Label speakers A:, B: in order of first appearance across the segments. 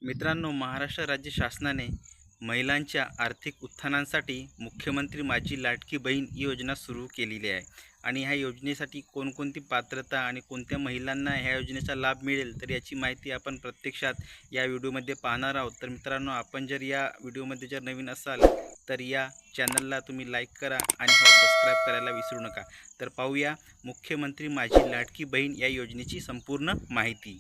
A: मित्रांनो, महाराष्ट्र राज्य शासनाने महिलांच्या आर्थिक उत्थानासाठी मुख्यमंत्री माझी लाडकी बहीण ही योजना सुरू केलेली आहे. आणि ह्या योजनेसाठी कोणकोणती पात्रता आणि कोणत्या महिलांना ह्या योजनेचा लाभ मिळेल, तर याची माहिती आपण प्रत्यक्षात या व्हिडिओमध्ये पाहणार आहोत. तर मित्रांनो, आपण जर या व्हिडिओमध्ये जर नवीन असाल तर या चॅनलला तुम्ही लाईक करा आणि सबस्क्राईब करायला विसरू नका. तर पाहूया मुख्यमंत्री माझी लाडकी बहीण या योजनेची संपूर्ण माहिती.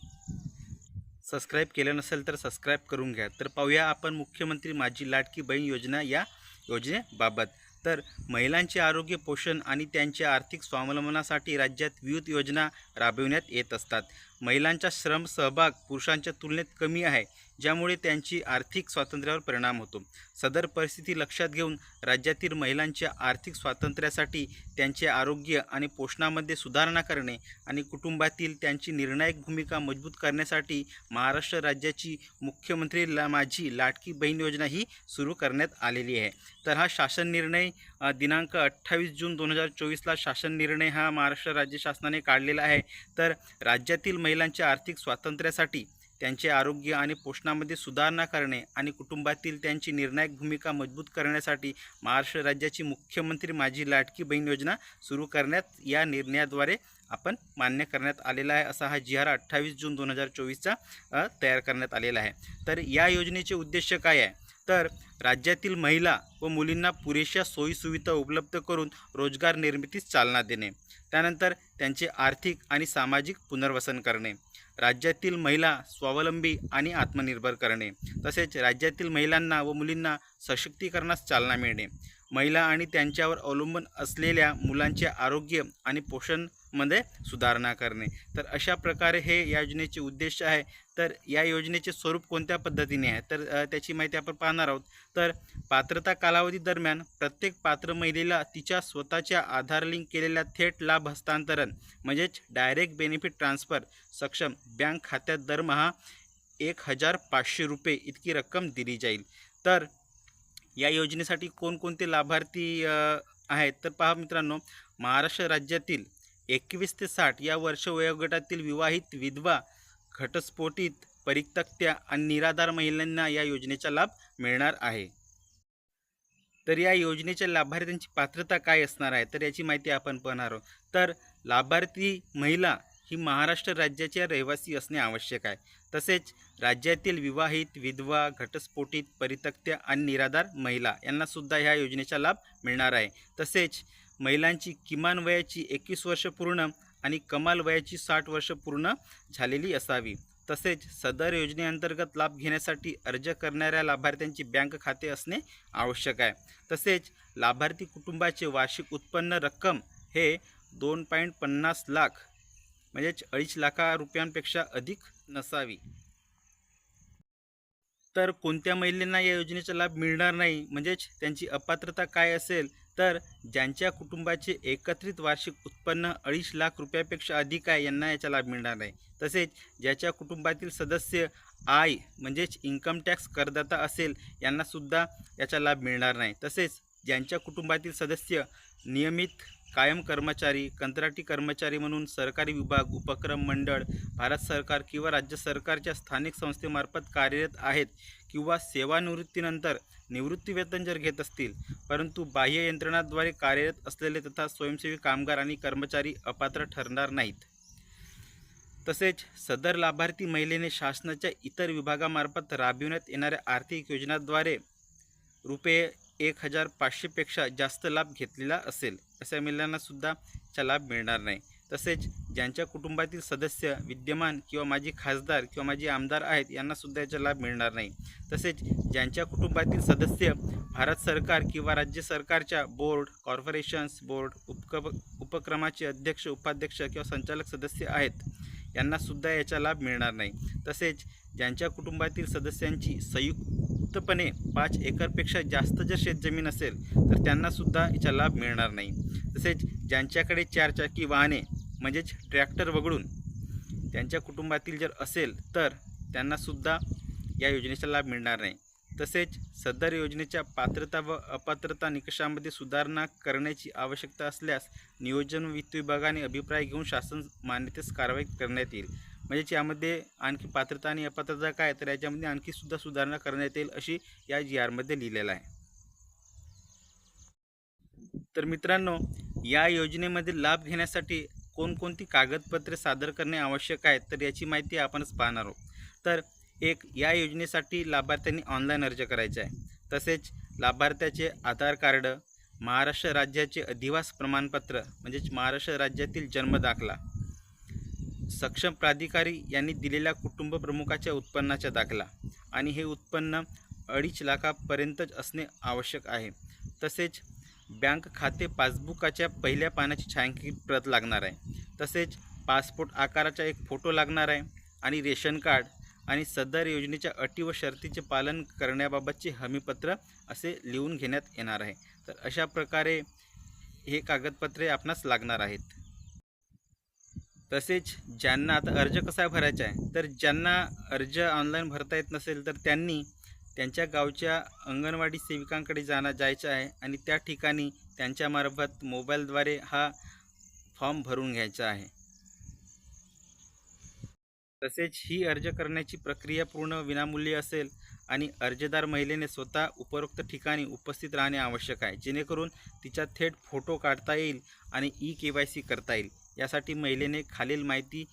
A: सबस्क्राईब केलं नसेल तर सबस्क्राईब करून घ्या. तर पाहूया आपण मुख्यमंत्री माझी लाडकी बहीण योजना या योजनेबाबत. तर महिलांचे आरोग्य, पोषण आणि त्यांच्या आर्थिक स्वावलंबनासाठी राज्यात विविध योजना राबविण्यात येत असतात. महिलांचा श्रम सहभाग पुरुषांच्या तुलनेत कमी आहे, ज्यामुळे त्यांची आर्थिक स्वातंत्र्यावर परिणाम होतो. सदर परिस्थिती लक्षात घेऊन राज्यातील महिलांच्या आर्थिक स्वातंत्र्यासाठी, त्यांचे आरोग्य आणि पोषणामध्ये सुधारणा करणे आणि कुटुंबातील त्यांची निर्णायक भूमिका मजबूत करण्यासाठी महाराष्ट्र राज्याची मुख्यमंत्री माझी लाडकी बहीण योजना ही सुरू करण्यात आलेली आहे. तर हा शासन निर्णय दिनांक 28 जून 2024ला शासन निर्णय हा महाराष्ट्र राज्य शासनाने काढलेला आहे. तर राज्यातील महिलांच्या आर्थिक स्वातंत्र्यासाठी, त्यांचे आरोग्य आणि पोषणामध्ये सुधारणा करणे आणि कुटुंबातील त्यांची निर्णायक भूमिका मजबूत करण्यासाठी महाराष्ट्र राज्याची मुख्यमंत्री माझी लाडकी बहीण योजना सुरू करण्यात या निर्णयाद्वारे आपण मान्य करण्यात आलेला आहे. असा हा जी आर 28 जून 2024चा तयार करण्यात आलेला आहे. तर या योजनेचे उद्देश काय आहे, तर राज्यातील महिला व मुलींना पुरेशा सोयीसुविधा उपलब्ध करून रोजगार निर्मितीस चालना देणे, त्यानंतर त्यांचे आर्थिक आणि सामाजिक पुनर्वसन करणे, राज्यातील महिला स्वावलंबी आणि आत्मनिर्भर करणे, तसेच राज्यातील महिलांना व मुलींना सशक्तीकरणास चालना मिळणे, महिला आणि त्यांच्यावर अवलंबून असलेल्या मुलांचे आरोग्य आणि पोषणमध्ये सुधारणा करणे. तर अशा प्रकारे हे या योजनेचे उद्देश आहे. तर या योजनेचे स्वरूप कोणत्या पद्धतीने आहे, तर त्याची माहिती आपण पाहणार आहोत. तर पात्रता कालावधी दरम्यान प्रत्येक पात्र महिलेला तिच्या स्वतःच्या आधार लिंक केलेल्या थेट लाभ हस्तांतरण म्हणजेच डायरेक्ट बेनिफिट ट्रान्सफर सक्षम बँक खात्यात दरमहा 1,500 रुपये इतकी रक्कम दिली जाईल. तर या योजनेसाठी कोणकोणते लाभार्थी आहेत, तर पहा मित्रांनो, महाराष्ट्र राज्यातील 21 ते 60 या वर्ष वयोगटातील विवाहित, विधवा, घटस्फोटित, परित्यक्त्या आणि निराधार महिलांना या योजनेचा लाभ मिळणार आहे. तर या योजनेच्या लाभार्थ्यांची पात्रता काय असणार आहे, तर याची माहिती आपण पाहणार आहोत. तर लाभार्थी महिला ही महाराष्ट्र राज्याच्या रहिवासी असणे आवश्यक आहे. तसेच राज्यातील विवाहित, विधवा, घटस्फोटित, परित्यक्त्या आणि निराधार महिला यांनासुद्धा ह्या योजनेचा लाभ मिळणार आहे. तसेच महिलांची किमान वयाची 21 वर्ष पूर्ण आणि कमाल वयाची 60 वर्ष पूर्ण झालेली असावी. तसेच सदर योजनेअंतर्गत लाभ घेण्यासाठी अर्ज करणाऱ्या लाभार्थ्यांची बँक खाते असणे आवश्यक आहे. तसेच लाभार्थी कुटुंबाचे वार्षिक उत्पन्न रक्कम हे 2.50 लाख म्हणजेच 2.5 लाख रुपयांपेक्षा अधिक नसावी. तर कोणत्या महिलांना या योजनेचा लाभ मिळणार नाही, म्हणजेच त्यांची अपात्रता काय असेल, तर ज्यांच्या कुटुंबाचे एकत्रित वार्षिक उत्पन्न 2.5 लाख रुपयापेक्षा अधिक आहे यांना याचा लाभ मिळणार नाही. तसेच ज्याच्या कुटुंबातील सदस्य आय म्हणजेच इन्कम टॅक्स करदाता असेल यांनासुद्धा याचा लाभ मिळणार नाही. तसेच ज्यांच्या कुटुंबातील सदस्य नियमित कायम कर्मचारी, कंत्राटी कर्मचारी म्हणून सरकारी विभाग, उपक्रम, मंडळ, भारत सरकार किंवा राज्य सरकारच्या स्थानिक संस्थेमार्फत कार्यरत आहेत किंवा सेवानिवृत्तीनंतर निवृत्तीवेतन जर घेत असतील, परंतु बाह्य यंत्रणाद्वारे कार्यरत असलेले तथा स्वयंसेवी कामगार आणि कर्मचारी अपात्र ठरणार नाहीत. तसेच सदर लाभार्थी महिलेने शासनाच्या इतर विभागामार्फत राबविण्यात येणाऱ्या आर्थिक योजनांद्वारे रुपये 1,500पेक्षा जास्त लाभ घेतलेला असेल, अशा महिलांनासुद्धा याचा लाभ मिळणार नाही. तसेच ज्यांच्या कुटुंबातील सदस्य विद्यमान किंवा माजी खासदार किंवा माजी आमदार आहेत यांनासुद्धा याचा लाभ मिळणार नाही. तसेच ज्यांच्या कुटुंबातील सदस्य भारत सरकार किंवा राज्य सरकारच्या बोर्ड, कॉर्पोरेशन्स, बोर्ड, उपक्रमाचे अध्यक्ष, उपाध्यक्ष किंवा संचालक सदस्य आहेत यांनासुद्धा याचा लाभ मिळणार नाही. तसेच ज्यांच्या कुटुंबातील सदस्यांची संयुक्तपणे 5 एकरपेक्षा जास्त जर शेतजमीन असेल तर त्यांनासुद्धा याचा लाभ मिळणार नाही. तसेच ज्यांच्याकडे 4 चाकी वाहने म्हणजेच ट्रॅक्टर वगळून त्यांच्या कुटुंबातील जर असेल तर त्यांनासुद्धा या योजनेचा लाभ मिळणार नाही. तसेच सदर योजनेच्या पात्रता व अपात्रता निकषांमध्ये सुधारणा करण्याची आवश्यकता असल्यास नियोजन व वित्त विभागाने अभिप्राय घेऊन शासन मान्यतेस कारवाई करण्यात येईल. म्हणजेच यामध्ये आणखी पात्रता आणि अपात्रता काय तर याच्यामध्ये आणखी सुद्धा सुधारणा करण्यात येईल अशी या GR मध्ये लिहिलेलं आहे. तर मित्रांनो, या योजनेमध्ये लाभ घेण्यासाठी कोणकोणती कागदपत्रे सादर करणे आवश्यक आहे तर याची माहिती आपणच पाहणार आहोत. तर या योजनेसाठी लाभार्थ्यांनी ऑनलाईन अर्ज करायचा आहे. तसेच लाभार्थ्याचे आधार कार्ड, महाराष्ट्र राज्याचे अधिवास प्रमाणपत्र म्हणजेच महाराष्ट्र राज्यातील जन्मदाखला, सक्षम प्राधिकारी यांनी दिलेल्या कुटुंब प्रमुखाच्या उत्पन्नाचा दाखला आणि हे उत्पन्न 2.5 लाखापर्यंतच असणे आवश्यक आहे. तसेच बँक खाते पासबुकाच्या पहिल्या पानाची छायांकित प्रत लागणार आहे. तसेच पासपोर्ट आकाराचा एक फोटो लागणार आहे आणि रेशन कार्ड आणि सदर योजनेच्या अटी व शर्तीचे पालन करण्याबाबतचे हमीपत्र असे लिहून घेण्यात येणार आहे. तर अशा प्रकारे हे कागदपत्रे आपणास लागणार आहेत. तसेच ज्यांना आता अर्ज कसा भरायचा आहे तर ज्यांना अर्ज ऑनलाईन भरता येत नसेल तर त्यांनी त्यांच्या गावच्या अंगणवाडी सेविकांकडे जायचं आहे आणि त्या ठिकाणी त्यांच्यामार्फत मोबाईलद्वारे हा फॉर्म भरून घ्यायचा आहे. तसेच ही अर्ज करण्याची प्रक्रिया पूर्ण विनामूल्य असेल आणि अर्जदार महिलेने स्वतः उपरोक्त ठिकाणी उपस्थित राहणे आवश्यक आहे, जेणेकरून तिचा थेट फोटो काढता येईल आणि KYC करता येईल. यासाठी महिलेने खालील माहिती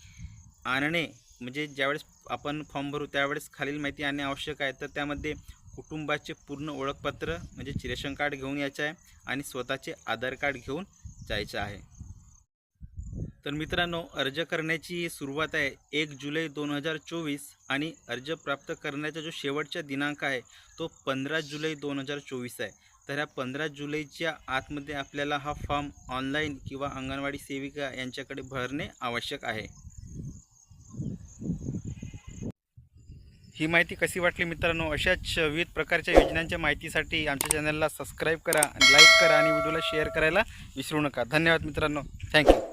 A: आणणे म्हणजे ज्यावेळेस आपण फॉर्म भरू त्यावेळेस खालील माहिती आणणे आवश्यक आहे. तर त्यामध्ये कुटुंबाचे पूर्ण ओळखपत्र म्हणजे रेशन कार्ड घेऊन यायचं आहे आणि स्वतःचे आधार कार्ड घेऊन जायचं आहे. तर मित्रांनो, अर्ज करण्याची सुरुवात आहे 1 जुलै 2024 आणि अर्ज प्राप्त करण्याचा जो शेवटचा दिनांक आहे तो 15 जुलै 2024 आहे. तर ह्या 15 जुलैच्या आतमध्ये आपल्याला हा फॉर्म ऑनलाईन किंवा अंगणवाडी सेविका यांच्याकडे भरणे आवश्यक आहे. ही माहिती कशी वाटली मित्रांनो? अशाच विविध प्रकारच्या योजनांच्या माहितीसाठी आमच्या चॅनलला सबस्क्राईब करा, लाईक करा आणि व्हिडिओला शेअर करायला विसरू नका. धन्यवाद मित्रांनो. थँक्यू.